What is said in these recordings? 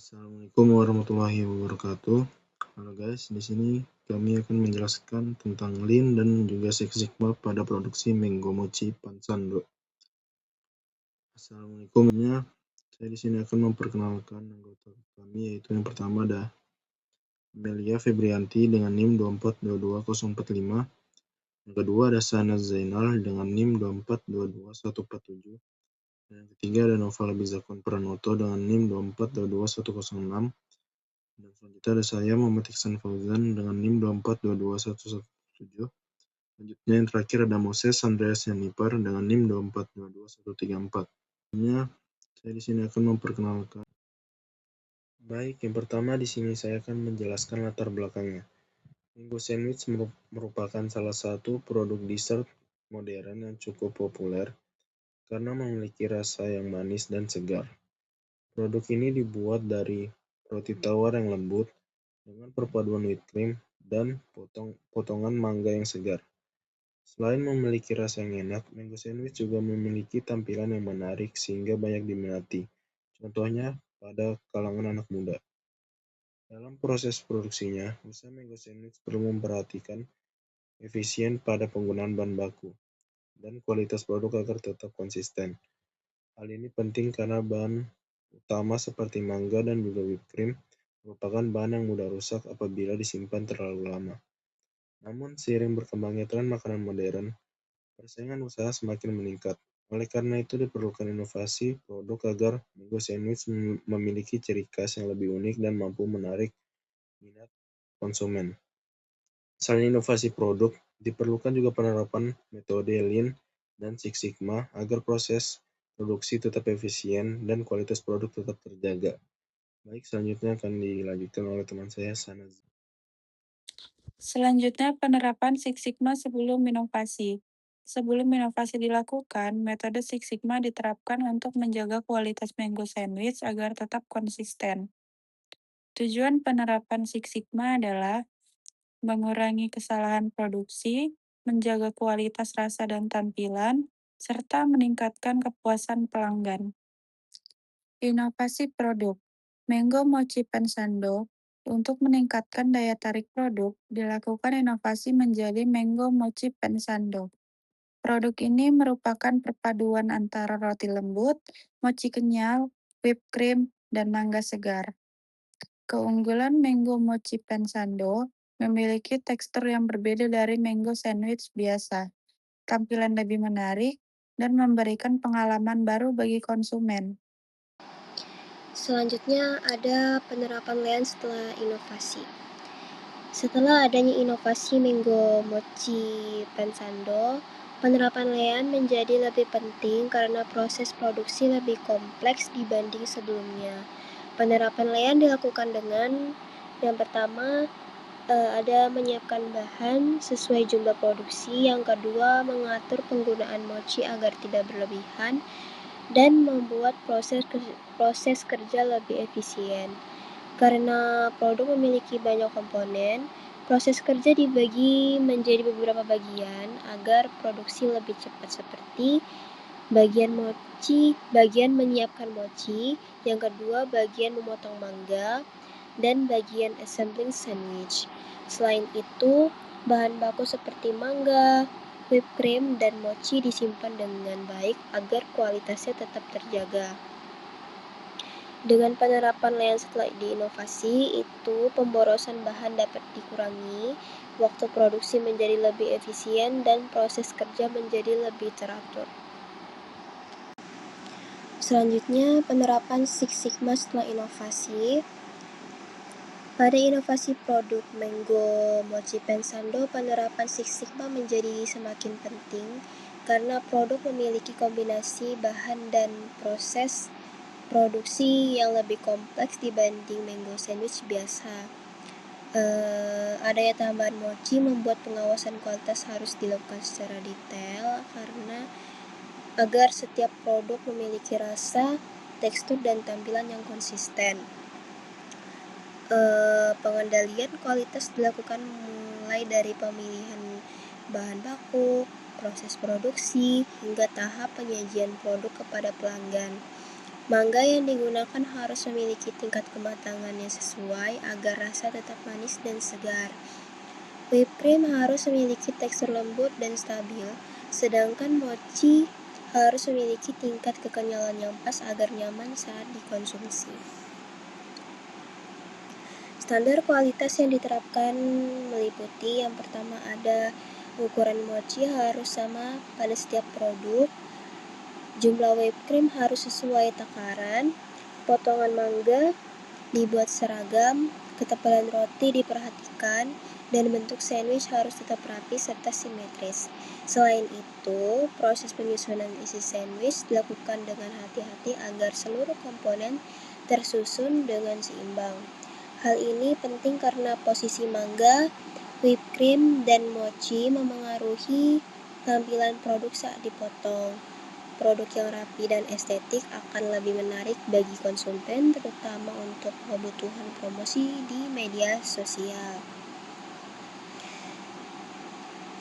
Assalamualaikum warahmatullahi wabarakatuh. Halo guys, di sini kami akan menjelaskan tentang Lean dan juga Six Sigma pada produksi Mango Mochi Pansando. Assalamualaikum. Saya di sini akan memperkenalkan anggota kami, yaitu yang pertama ada Amelia Febrianti dengan NIM 2422045. Yang kedua ada Sana Zainal dengan NIM 2422147. Dan yang ketiga ada Nova Bizakon Pranoto dengan NIM 2422106. Dan selanjutnya ada saya, Muhammad Iksan Fauzan, dengan NIM 2422117. Selanjutnya yang terakhir ada Moses Andreas Yanipar dengan NIM 2422134. Saya di sini akan memperkenalkan. Baik, yang pertama di sini saya akan menjelaskan latar belakangnya. Mango Sandwich merupakan salah satu produk dessert modern yang cukup populer karena memiliki rasa yang manis dan segar. Produk ini dibuat dari roti tawar yang lembut dengan perpaduan whipped cream dan potongan mangga yang segar. Selain memiliki rasa yang enak, Mango Sandwich juga memiliki tampilan yang menarik sehingga banyak diminati. Contohnya pada kalangan anak muda. Dalam proses produksinya, usaha Mango Sandwich perlu memperhatikan efisien pada penggunaan bahan baku dan kualitas produk agar tetap konsisten. Hal ini penting karena bahan utama seperti mangga dan juga whipped cream merupakan bahan yang mudah rusak apabila disimpan terlalu lama. Namun, seiring berkembangnya tren makanan modern, persaingan usaha semakin meningkat. Oleh karena itu, diperlukan inovasi produk agar Mango Sandwich memiliki ciri khas yang lebih unik dan mampu menarik minat konsumen. Selain inovasi produk, diperlukan juga penerapan metode Lean dan Six Sigma agar proses produksi tetap efisien dan kualitas produk tetap terjaga. Baik, selanjutnya akan dilanjutkan oleh teman saya, Sanaz. Selanjutnya, penerapan Six Sigma sebelum inovasi. Sebelum inovasi dilakukan, metode Six Sigma diterapkan untuk menjaga kualitas Mango Sandwich agar tetap konsisten. Tujuan penerapan Six Sigma adalah mengurangi kesalahan produksi, menjaga kualitas rasa dan tampilan, serta meningkatkan kepuasan pelanggan. Inovasi produk. Mango Mochi Pensando. Untuk meningkatkan daya tarik produk, dilakukan inovasi menjadi Mango Mochi Pensando. Produk ini merupakan perpaduan antara roti lembut, mochi kenyal, whipped cream, dan mangga segar. Keunggulan Mango Mochi Pensando memiliki tekstur yang berbeda dari mango sandwich biasa, tampilan lebih menarik, dan memberikan pengalaman baru bagi konsumen. Selanjutnya ada penerapan Lean setelah inovasi. Setelah adanya inovasi Mango Mochi Pensando, penerapan Lean menjadi lebih penting karena proses produksi lebih kompleks dibanding sebelumnya. Penerapan Lean dilakukan dengan yang pertama ada menyiapkan bahan sesuai jumlah produksi, yang kedua mengatur penggunaan mochi agar tidak berlebihan, dan membuat proses kerja lebih efisien. Karena produk memiliki banyak komponen, proses kerja dibagi menjadi beberapa bagian agar produksi lebih cepat, seperti bagian menyiapkan mochi, yang kedua bagian memotong mangga, dan bagian assembling sandwich. Selain itu, bahan baku seperti mangga, whipped cream, dan mochi disimpan dengan baik agar kualitasnya tetap terjaga. Dengan penerapan Lean setelah diinovasi, itu pemborosan bahan dapat dikurangi, waktu produksi menjadi lebih efisien, dan proses kerja menjadi lebih teratur. Selanjutnya, penerapan Six Sigma setelah inovasi. Pada inovasi produk Mango Mochi Pensando, penerapan Six Sigma menjadi semakin penting karena produk memiliki kombinasi bahan dan proses produksi yang lebih kompleks dibanding Mango Sandwich biasa. Adanya tambahan mochi membuat pengawasan kualitas harus dilakukan secara detail karena agar setiap produk memiliki rasa, tekstur, dan tampilan yang konsisten. Pengendalian kualitas dilakukan mulai dari pemilihan bahan baku, proses produksi, hingga tahap penyajian produk kepada pelanggan. Mangga yang digunakan harus memiliki tingkat kematangan yang sesuai agar rasa tetap manis dan segar. Whipped cream harus memiliki tekstur lembut dan stabil, sedangkan mochi harus memiliki tingkat kekenyalan yang pas agar nyaman saat dikonsumsi. Standar kualitas yang diterapkan meliputi yang pertama ada ukuran mochi harus sama pada setiap produk, jumlah whipped cream harus sesuai takaran, potongan mangga dibuat seragam, ketebalan roti diperhatikan, dan bentuk sandwich harus tetap rapi serta simetris. Selain itu, proses penyusunan isi sandwich dilakukan dengan hati-hati agar seluruh komponen tersusun dengan seimbang. Hal ini penting karena posisi mangga, whipped cream, dan mochi memengaruhi tampilan produk saat dipotong. Produk yang rapi dan estetik akan lebih menarik bagi konsumen, terutama untuk kebutuhan promosi di media sosial.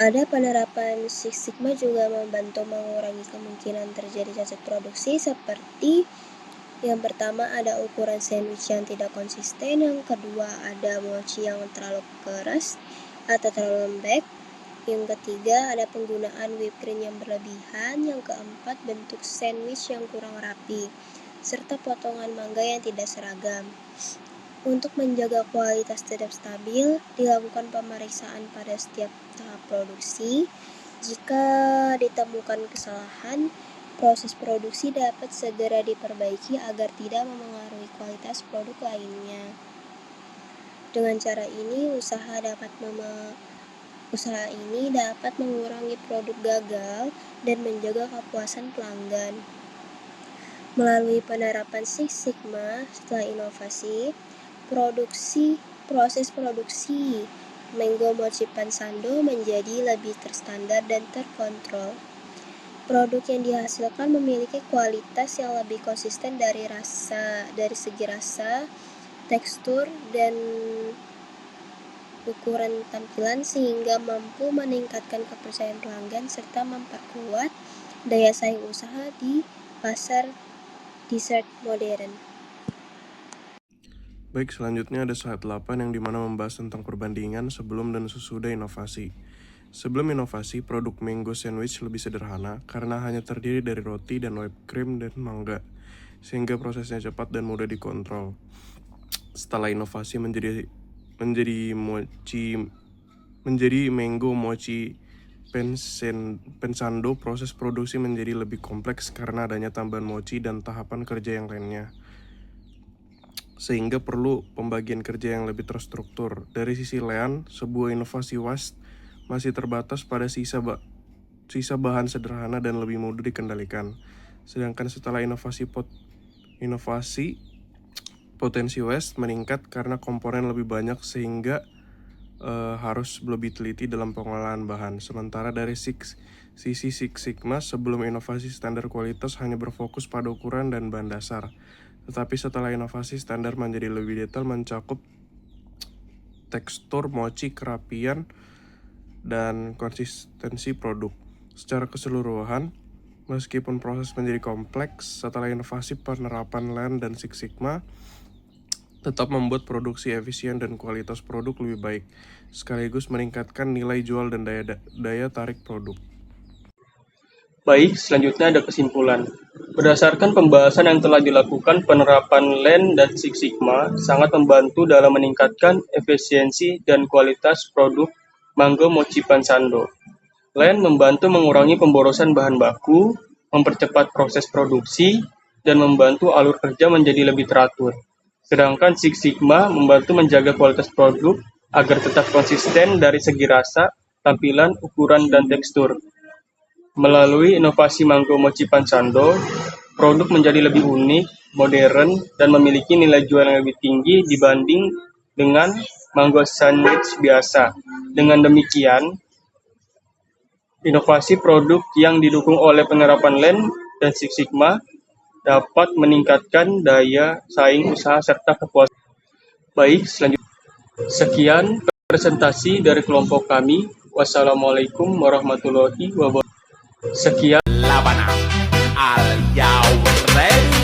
Ada penerapan Six Sigma juga membantu mengurangi kemungkinan terjadi cacat produksi seperti yang pertama ada ukuran sandwich yang tidak konsisten, yang kedua ada mochi yang terlalu keras atau terlalu lembek, yang ketiga ada penggunaan whipped cream yang berlebihan, yang keempat bentuk sandwich yang kurang rapi, serta potongan mangga yang tidak seragam. Untuk menjaga kualitas tetap stabil, dilakukan pemeriksaan pada setiap tahap produksi. Jika ditemukan kesalahan, proses produksi dapat segera diperbaiki agar tidak memengaruhi kualitas produk lainnya. Dengan cara ini, usaha ini dapat mengurangi produk gagal dan menjaga kepuasan pelanggan. Melalui penerapan Six Sigma setelah inovasi, proses produksi Mango Mochi Pansando menjadi lebih terstandar dan terkontrol. Produk yang dihasilkan memiliki kualitas yang lebih konsisten dari segi rasa, tekstur, dan ukuran tampilan sehingga mampu meningkatkan kepercayaan pelanggan serta memperkuat daya saing usaha di pasar dessert modern. Baik, selanjutnya ada slide 8 yang dimana membahas tentang perbandingan sebelum dan sesudah inovasi. Sebelum inovasi, produk mango sandwich lebih sederhana karena hanya terdiri dari roti dan whipped cream dan mangga, sehingga prosesnya cepat dan mudah dikontrol. Setelah inovasi menjadi mango mochi pensando, proses produksi menjadi lebih kompleks karena adanya tambahan mochi dan tahapan kerja yang lainnya, sehingga perlu pembagian kerja yang lebih terstruktur. Dari sisi Lean, sebuah inovasi waste masih terbatas pada sisa bahan sederhana dan lebih mudah dikendalikan. Sedangkan setelah inovasi potensi waste meningkat karena komponen lebih banyak sehingga harus lebih teliti dalam pengolahan bahan. Sementara dari sisi Six Sigma, sebelum inovasi standar kualitas hanya berfokus pada ukuran dan bahan dasar. Tetapi setelah inovasi, standar menjadi lebih detail, mencakup tekstur, mochi, kerapian, dan konsistensi produk. Secara keseluruhan, meskipun proses menjadi kompleks, setelah inovasi, penerapan Lean dan Six Sigma tetap membuat produksi efisien dan kualitas produk lebih baik, sekaligus meningkatkan nilai jual dan daya tarik produk. Baik, selanjutnya ada kesimpulan. Berdasarkan pembahasan yang telah dilakukan, penerapan Lean dan Six Sigma sangat membantu dalam meningkatkan efisiensi dan kualitas produk Mango Mochi Pansando. Lean membantu mengurangi pemborosan bahan baku, mempercepat proses produksi, dan membantu alur kerja menjadi lebih teratur. Sedangkan Six Sigma membantu menjaga kualitas produk agar tetap konsisten dari segi rasa, tampilan, ukuran, dan tekstur. Melalui inovasi Mango Mochi Pansando, produk menjadi lebih unik, modern, dan memiliki nilai jual yang lebih tinggi dibanding dengan mango sandwich biasa. Dengan demikian, inovasi produk yang didukung oleh penerapan Lean dan Six Sigma dapat meningkatkan daya saing usaha serta kepuasan. Baik, selanjutnya. Sekian presentasi dari kelompok kami. Wassalamualaikum warahmatullahi wabarakatuh. Sekian. Labana al Yaw Ready.